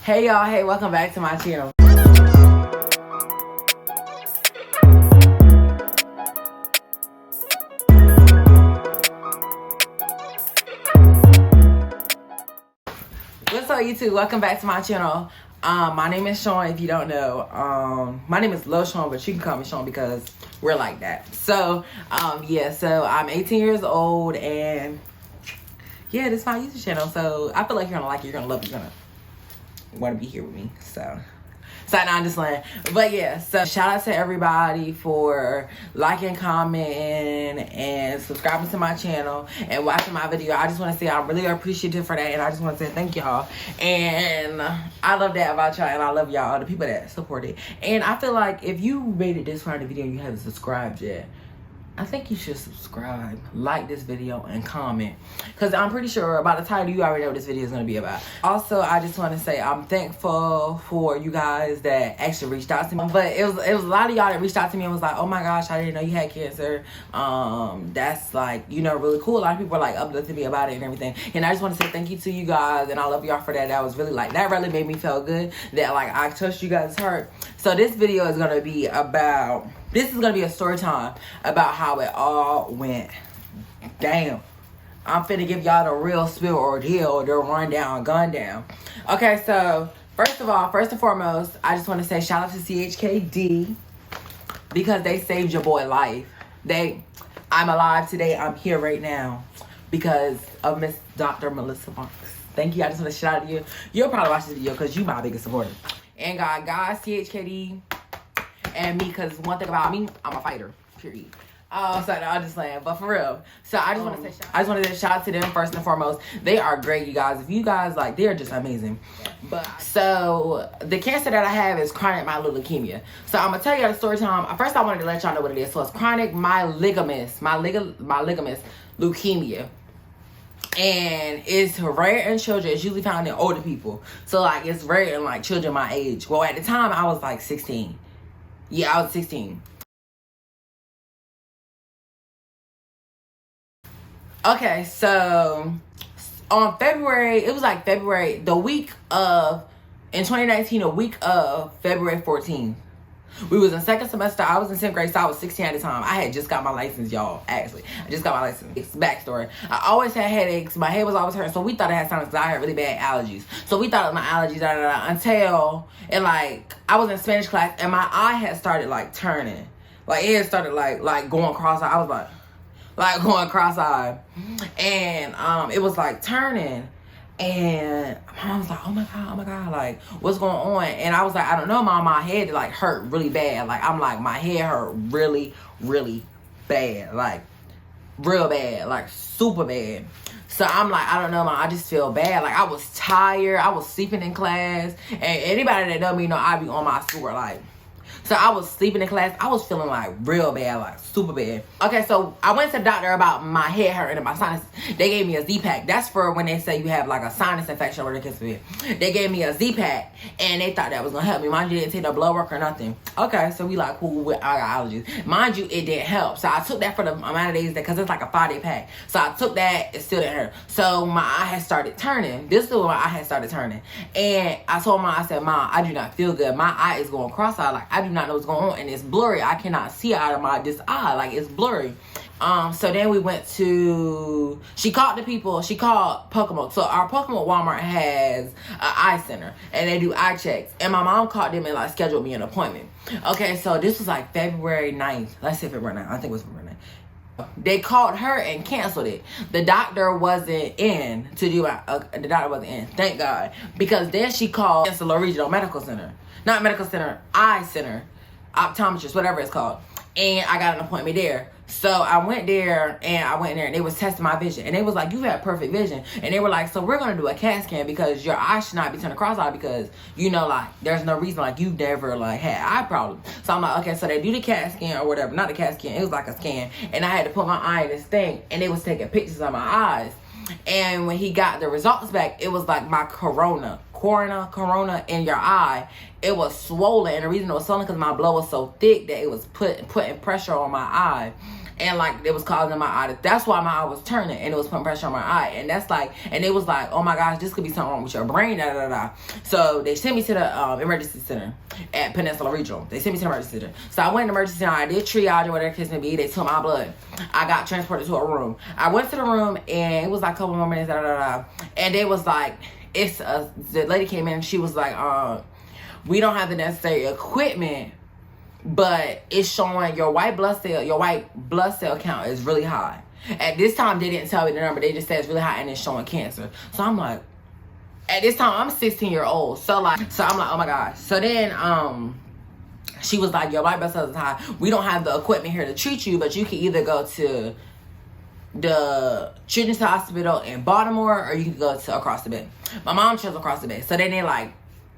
Hey y'all, hey, welcome back to my channel. What's up YouTube? Welcome back to my channel. My name is Shuan, if you don't know. My name is Loshuan, but you can call me Shuan because we're like that. So, yeah, so I'm 18 years old and yeah, this is my YouTube channel. So I feel like you're gonna like it, you're gonna love it, you're gonna want to be here with me. So I'm just playing. But yeah, so shout out to everybody for liking, commenting, and subscribing to my channel and watching my video. I just want to say I'm really appreciative for that, and I just want to say thank y'all. And I love that about y'all, and I love y'all, the people that support it. And I feel like if you made it this far in the video and you haven't subscribed yet, I think you should subscribe, like this video, and comment. Because I'm pretty sure by the title, you already know what this video is going to be about. Also, I just want to say I'm thankful for you guys that actually reached out to me. But it was a lot of y'all that reached out to me and was like, oh my gosh, I didn't know you had cancer. That's like, you know, really cool. A lot of people are like uplifting me about it and everything. And I just want to say thank you to you guys. And I love y'all for that. That was really like, that really made me feel good. That like I touched you guys' heart. So this video is going to be about... This is going to be a story time about how it all went down. I'm finna give y'all the real spill ordeal, the rundown, gun down. Okay, so first and foremost, I just want to say shout out to CHKD because they saved your boy life. I'm alive today. I'm here right now because of Miss Dr. Melissa Marks. Thank you. I just want to shout out to you. You'll probably watch this video because you my biggest supporter. And God, CHKD. And me, because one thing about me, I'm a fighter, period. Oh, sorry, I'm just saying, but for real. So I just want to say shout out to them first and foremost. They are great, you guys. If you guys like, they're just amazing. But so the cancer that I have is chronic myeloid leukemia. So I'm gonna tell you the story time. First, I wanted to let y'all know what it is. So it's chronic myeloid leukemia. And it's rare in children. It's usually found in older people. So like it's rare in like children my age. Well, at the time I was like 16. Yeah, I was 16. Okay, so on February, it was like February, the week of, in 2019, the week of February 14th. We was in second semester. I was in 10th grade, so I was 16 at the time. I had just got my license, y'all, actually. I just got my license. It's backstory. I always had headaches. My head was always hurting, so we thought I had sinus because I had really bad allergies. So we thought it was my allergies, until, and like, I was in Spanish class, and my eye had started, like, turning. Like, it had started, like going cross-eyed. I was like going cross-eyed. And, it was, like, turning. And my mom was like, oh my God, like, what's going on? And I was like, I don't know, Mom, my head, like, hurt really bad. Like, I'm like, my head hurt really, really bad. Like, real bad. Like, super bad. So I'm like, I don't know, Mom, I just feel bad. Like, I was tired. I was sleeping in class. And anybody that know me know I be on my schoolwork, like. So I was sleeping in class. I was feeling like real bad, like super bad. Okay, so I went to the doctor about my head hurting and my sinuses. They gave me a Z-Pack. That's for when they say you have like a sinus infection or whatever it is. They gave me a Z-Pack and they thought that was gonna help me. Mind you, they didn't take no blood work or nothing. Okay, so we like cool with our allergies. Mind you, it didn't help. So I took that for the amount of days because it's like a 5-day pack. So I took that, it still didn't hurt. So my eye had started turning. This is when my eye had started turning. And I told Mom, I said, Mom, I do not feel good. My eye is going cross-eyed. Like, I do not know what's going on, and it's blurry. I cannot see out of this eye. Like, it's blurry. So then we went to, she called Pokemon. So our Pokemon Walmart has an eye center, and they do eye checks. And my mom called them and like scheduled me an appointment. Okay, so this was like February 9th. Let's say February 9th. I think it was February 9th. They called her and canceled it. The doctor wasn't in to do the doctor wasn't in, thank God. Because then she called Insta Regional Medical Center. Not medical center, eye center. Optometrist, whatever it's called. And I got an appointment there. So I went there and they was testing my vision. And they was like, you have perfect vision. And they were like, so we're going to do a CAT scan because your eye should not be turning cross-eyed because, you know, like, there's no reason, like, you've never, like, had eye problems. So I'm like, okay, so they do the CAT scan or whatever. Not the CAT scan. It was like a scan. And I had to put my eye in this thing. And they was taking pictures of my eyes. And when he got the results back, it was like my corona in your eye. It was swollen, and the reason it was swollen because my blood was so thick that it was putting pressure on my eye. And like it was causing my eye. That's why my eye was turning, and it was putting pressure on my eye. And that's like, and it was like, oh my gosh, this could be something wrong with your brain. Da da da da. So they sent me to the emergency center at Peninsula Regional. They sent me to the emergency center. So I went to the emergency center. I did triage or whatever case may be. They took my blood. I got transported to a room. I went to the room, and it was like a couple more minutes. Da da da. And they was like, the lady came in. And she was like, we don't have the necessary equipment, but it's showing your white blood cell count is really high. At this time, they didn't tell me the number. They just said it's really high and it's showing cancer. So I'm like, at this time, I'm 16-year-old. So I'm like, oh my gosh. So then, she was like, your white blood cells is high. We don't have the equipment here to treat you, but you can either go to the Children's Hospital in Baltimore, or you can go to across the bay. My mom chose across the bay. So then they like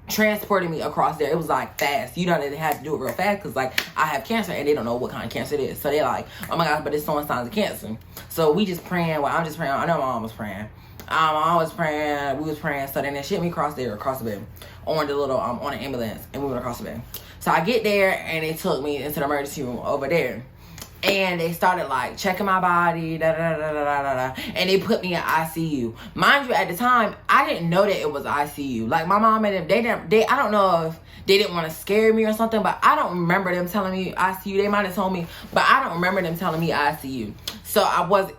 transported me across there. It was like fast. You know, they had to do it real fast because like I have cancer and they don't know what kind of cancer it is. So they're like, oh my gosh, but it's showing signs of cancer. So we just praying. Well, I'm just praying. I know my mom was praying. My mom was praying. We was praying. So then they shipped me across there, across the bay, on the little on an ambulance, and we went across the bay. So I get there and they took me into the emergency room over there. And they started like checking my body, da da da da da da da, and they put me in ICU. Mind you, at the time, I didn't know that it was ICU. Like my mom and them, they I don't know if they didn't want to scare me or something, but I don't remember them telling me ICU. They might have told me, but I don't remember them telling me ICU. So I was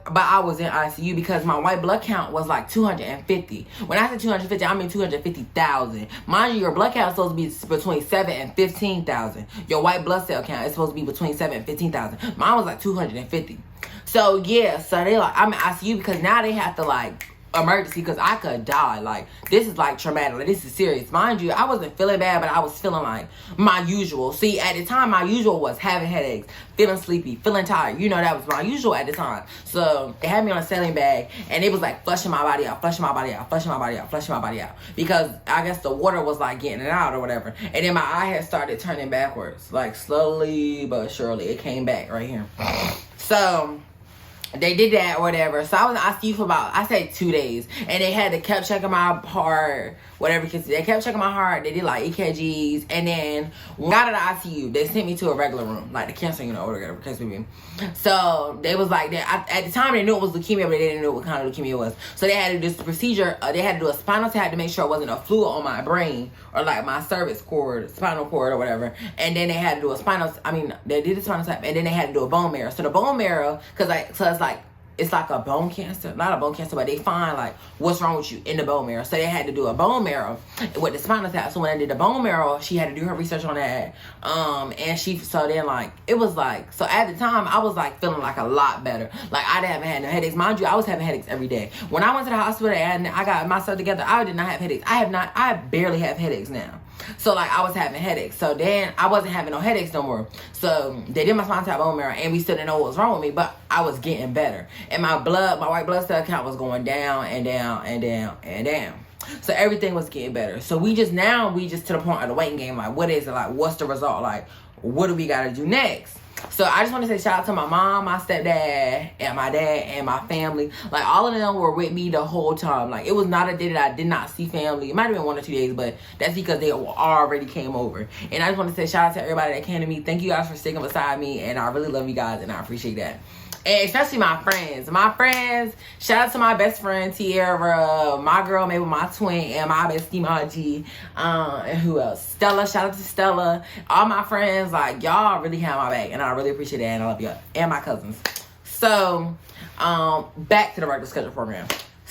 in ICU because my white blood count was like 250. When I said 250, I mean 250,000. Mind you, your blood count is supposed to be between 7 and 15,000. Your white blood cell count is supposed to be between 7 and 15,000. Mine was like 250. So yeah, so they like, I'm in ICU because now they have to like emergency because I could die. Like this is like traumatic. Like, this is serious. Mind you, I wasn't feeling bad, but I was feeling like my usual. See, at the time, my usual was having headaches, feeling sleepy, feeling tired. You know, that was my usual at the time. So they had me on a saline bag, and it was like flushing my body out, flushing my body out, flushing my body out, flushing my body out, because I guess the water was like getting it out or whatever. And then my eye had started turning backwards, like slowly but surely it came back right here. So they did that or whatever. So I was in ICU for about, I say 2 days. And they had to kept checking my heart, whatever. They kept checking my heart. They did like EKGs. And then when I got out of the ICU, they sent me to a regular room, like the cancer unit or whatever. So they was like, at the time they knew it was leukemia, but they didn't know what kind of leukemia it was. So they had to do this procedure. They had to do a spinal tap to make sure it wasn't a fluid on my brain or like my cervix cord, spinal cord or whatever. And then they had to do they did the spinal tap, and then they had to do a bone marrow. So the bone marrow, it's like a bone cancer, not a bone cancer, but they find like what's wrong with you in the bone marrow. So they had to do a bone marrow with the spinal tap. So when I did the bone marrow, she had to do her research on that. So then like, it was like, so at the time I was like feeling like a lot better. Like I didn't have no headaches. Mind you, I was having headaches every day. When I went to the hospital and I got myself together, I did not have headaches. I barely have headaches now. So like I was having headaches. So then I wasn't having no headaches no more. So they did my spinal tap bone marrow, and we still didn't know what was wrong with me, but I was getting better. And my white blood cell count was going down and down and down and down. So everything was getting better. So we just to the point of the waiting game. Like, what is it? Like, what's the result? Like, what do we got to do next? So I just want to say shout out to my mom, my stepdad, and my dad, and my family. Like, all of them were with me the whole time. Like, it was not a day that I did not see family. It might have been 1 or 2 days, but that's because they already came over. And I just want to say shout out to everybody that came to me. Thank you guys for sticking beside me, and I really love you guys, and I appreciate that. And especially my friends. Shout out to my best friend, Tiara, my girl, maybe my twin, and my bestie, Maji. And who else? Stella. Shout out to Stella. All my friends, like, y'all really have my back. And I really appreciate that. And I love y'all. And my cousins. So, back to the regular schedule program.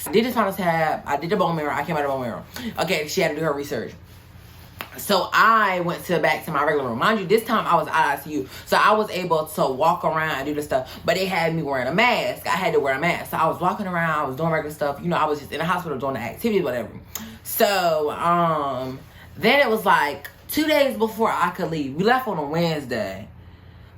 I did the spinal tap. I did the bone marrow. I came out of the bone marrow. Okay, she had to do her research. So I went back to my regular room. Mind you, this time I was out of ICU. So I was able to walk around and do the stuff. But they had me wearing a mask. I had to wear a mask. So I was walking around. I was doing regular stuff. You know, I was just in the hospital doing the activities, whatever. So, then it was like 2 days before I could leave. We left on a Wednesday.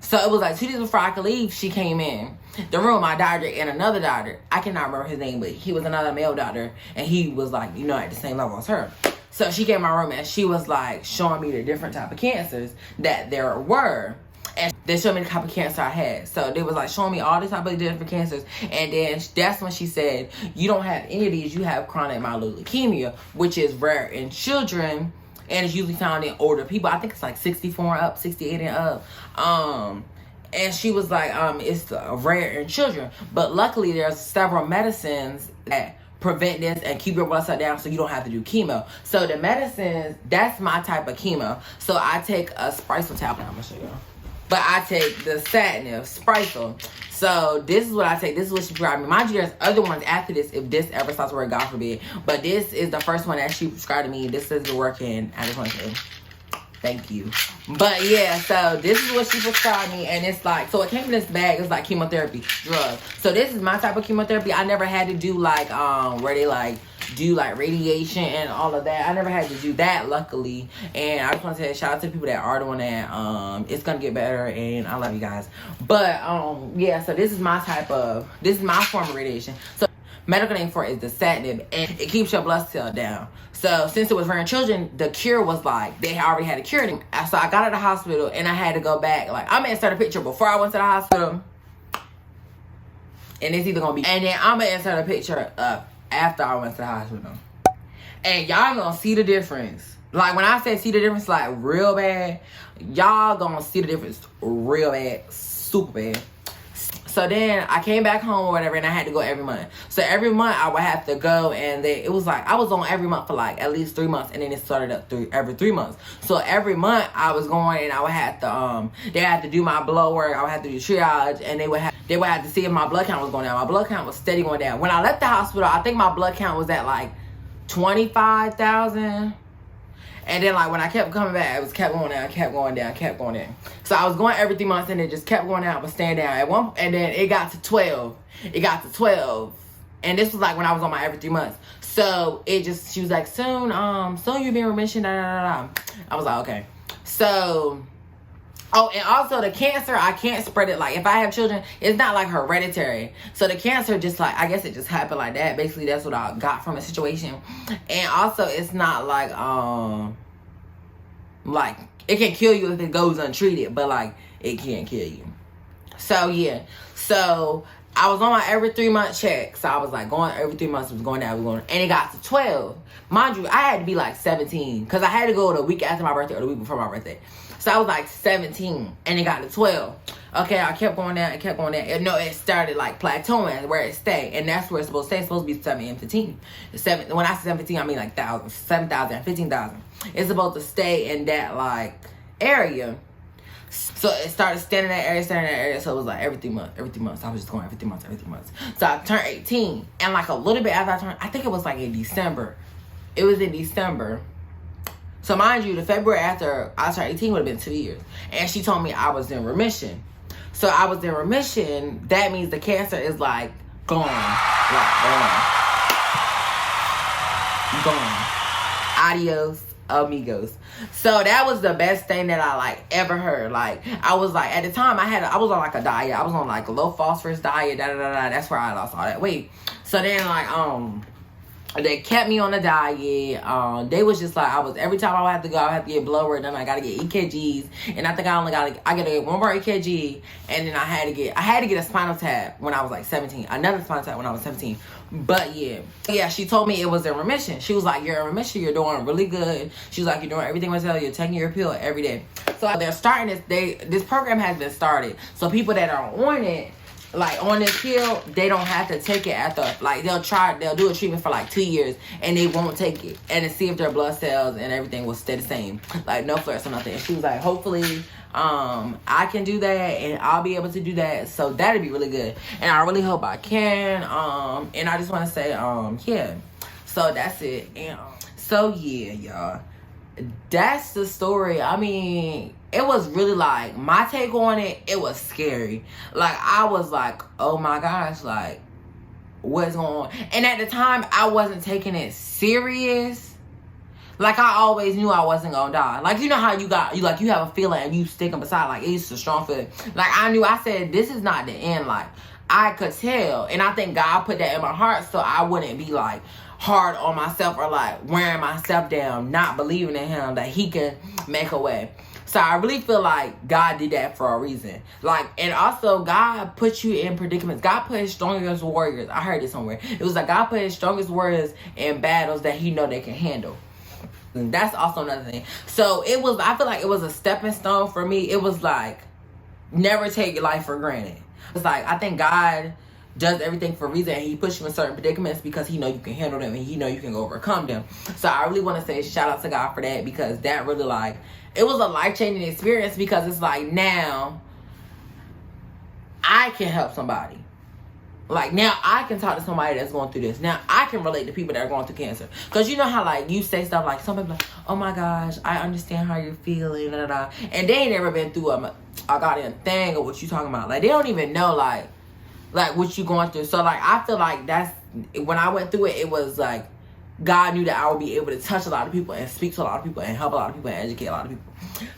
So it was like 2 days before I could leave, she came in the room, my doctor and another doctor. I cannot remember his name, but he was another male doctor. And he was like, you know, at the same level as her. So she came in my room and she was like showing me the different type of cancers that there were. And they showed me the type of cancer I had. So they was like showing me all the type of different cancers. And then that's when she said, you don't have any of these. You have chronic myeloid leukemia, which is rare in children. And it's usually found in older people. I think it's like 64 and up, 68 and up. And she was like, it's rare in children. But luckily, there's several medicines that prevent this and keep your blood cell down so you don't have to do chemo. So the medicines, that's my type of chemo. So I take a Sprycel tablet. I'm going to show you. But I take the Satinib, Sprycel. So this is what I take. This is what she prescribed me. Mind you, there's other ones after this if this ever stops working, God forbid. But this is the first one that she prescribed to me. This is working. I just want to say thank you. But yeah, so this is what she prescribed me. And it's like, so it came in this bag. It's like chemotherapy drug. So this is my type of chemotherapy. I never had to do like, where they like do like radiation and all of that. I never had to do that, luckily. And I just want to say shout out to the people that are doing that. It's gonna get better, and I love you guys. But yeah, so this is my form of radiation. So medical name for it is the Satinib, and it keeps your blood cell down. So since it was for children, the cure was like they already had a cure. So I got out of the hospital and I had to go back. Like I'm gonna insert a picture before I went to the hospital, and it's either gonna be, and then I'm gonna insert a picture after I went to the hospital. And y'all gonna see the difference. Like when I say see the difference, like real bad, y'all gonna see the difference real bad, super bad. So then I came back home or whatever, and I had to go every month. So every month I would have to go, and it was like I was on every month for like at least 3 months, and then it started up every 3 months. So every month I was going, and I would have to they had to do my blood work. I would have to do triage, and they would have to see if my blood count was going down. My blood count was steady going down. When I left the hospital, I think my blood count was at like 25,000. And then like when I kept coming back, it was kept going down, kept going down, kept going down. So I was going every 3 months, and it just kept going down, but staying down at one. And then it got to 12. It got to 12, and this was like when I was on my every 3 months. So she was like, soon you'll be in remission. Da, da, da, da. I was like, okay. So, oh, and also the cancer, I can't spread it. Like if I have children, it's not like hereditary. So the cancer just like, I guess it just happened like that. Basically, that's what I got from the situation. And also, it's not like it can kill you if it goes untreated, but like it can't kill you. So yeah, so I was on my every 3 month check. So I was like going every 3 months, was going down, and it got to 12. Mind you, I had to be like 17 because I had to go the week after my birthday or the week before my birthday. So I was like 17, and it got to 12. Okay, I kept going down, it kept going down. No, it started like plateauing where it stayed, and that's where it's supposed to stay. It's supposed to be 7 and 15. When I say 17, I mean like 7,000, 15,000. It's supposed to stay in that like area. So it started standing in that area, so it was like every 3 months. I was just going every 3 months. So I turned 18, and like a little bit after I turned, I think it was like in December. It was in December. So mind you, the February after I turned 18 would have been 2 years. And she told me I was in remission. So I was in remission. That means the cancer is like gone. Gone. Adios, amigos. So that was the best thing that I like ever heard. Like I was like, at the time I was on like a diet. I was on like a low phosphorus diet. That's where I lost all that weight. So then like they kept me on a diet. They was just like, every time I would have to go, I have to get blood work done. I gotta get EKGs, and I think I gotta get one more EKG, and then I had to get a spinal tap when I was like 17. Another spinal tap when I was 17. But yeah, she told me it was in remission. She was like, you're in remission, you're doing really good. She was like, you're doing everything well, you're taking your pill every day. So they're starting this program has been started. So people that are on it, like on this pill, they don't have to take it they'll do a treatment for like 2 years, and they won't take it, and to see if their blood cells and everything will stay the same, like no flares or nothing. And she was like, hopefully I can do that, and I'll be able to do that. So that'd be really good, and I really hope I can. And I just want to say yeah, so that's it. And so yeah, y'all, that's the story. I mean, it was really like, my take on it, it was scary. Like, I was like, oh my gosh, like, what's going on? And at the time, I wasn't taking it serious. Like, I always knew I wasn't gonna die. Like, you know how you have a feeling and you stick them beside, like, it's a strong feeling. Like, I said, this is not the end. Like, I could tell. And I think God put that in my heart so I wouldn't be, like, hard on myself or, like, wearing myself down, not believing in him that he can make a way. So I really feel like God did that for a reason. Like, and also God put you in predicaments. God put his strongest warriors. I heard it somewhere. It was like God put his strongest warriors in battles that he know they can handle. And that's also another thing. So I feel like it was a stepping stone for me. It was like, never take life for granted. It's like, I think God does everything for a reason, and he puts you in certain predicaments because he know you can handle them and he know you can overcome them. So I really want to say shout out to God for that, because that really, like, it was a life-changing experience, because it's like, now I can help somebody. Like, now I can talk to somebody that's going through this. Now I can relate to people that are going through cancer. Because you know how, like, you say stuff like, some people like, oh my gosh, I understand how you're feeling, da, da, da. And they ain't never been through a goddamn thing or what you talking about. Like, they don't even know, like what you going through. So, like, I feel like that's, when I went through it, it was like, God knew that I would be able to touch a lot of people and speak to a lot of people and help a lot of people and educate a lot of people.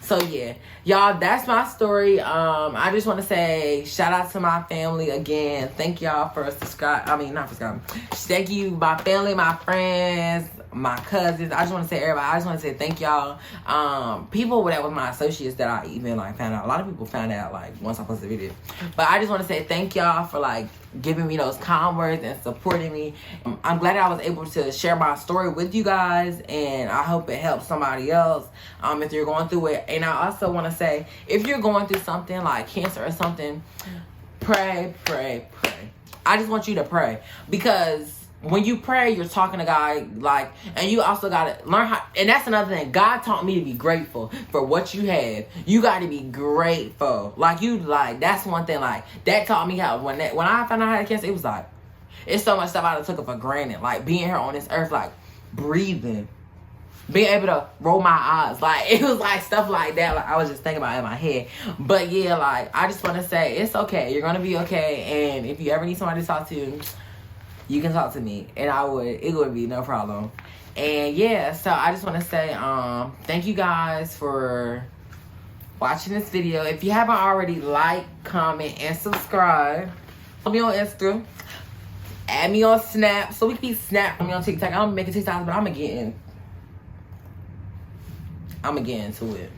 So yeah, y'all, that's my story. I just want to say shout out to my family again. Thank y'all for subscribing. Not subscribing. Thank you, my family, my friends, my cousins. I just want to say everybody. I just want to say thank y'all. People that was my associates that I even like found out. A lot of people found out like once I posted the video. But I just want to say thank y'all for like giving me those kind words and supporting me. I'm glad I was able to share my story with you guys, and I hope it helps somebody else if you're going through it. And I also want to say, if you're going through something like cancer or something, pray. I just want you to pray, because when you pray, you're talking to God, like, and you also got to learn how, and that's another thing. God taught me to be grateful for what you have. You got to be grateful. Like, that's one thing, like, that taught me how, when I found out I had cancer, it was like, it's so much stuff I took it for granted. Like, being here on this earth, like, breathing, being able to roll my eyes. Like, it was like stuff like that. Like, I was just thinking about it in my head. But yeah, like, I just want to say, it's okay. You're going to be okay. And if you ever need somebody to talk to, you can talk to me, and it would be no problem. And yeah, so I just want to say, thank you guys for watching this video. If you haven't already, like, comment, and subscribe. Follow me on Insta. Add me on Snap, so we can be Snap me on TikTok. I'm making TikToks, but I'm gonna get into it.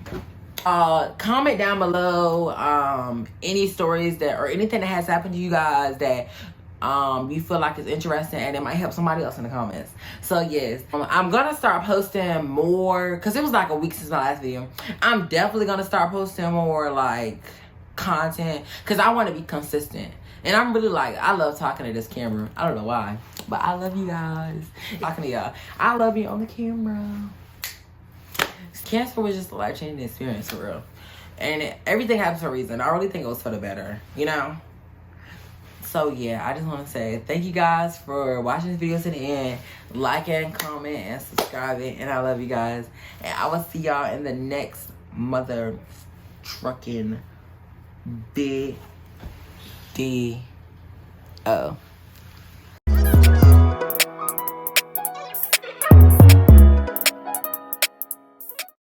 Comment down below any stories that, or anything that has happened to you guys that you feel like is interesting and it might help somebody else in the comments. So yes, I'm gonna start posting more, because it was like a week since my last video. I'm definitely gonna start posting more like content, because I want to be consistent. And I'm really like, I love talking to this camera. I don't know why, but I love you guys. Talking to y'all, I love you on the camera. Cancer was just a life-changing experience, for real. And everything happens for a reason. I really think it was for the better, you know? So yeah, I just want to say thank you guys for watching this video to the end. Like and comment and subscribing. And I love you guys. And I will see y'all in the next mother trucking video.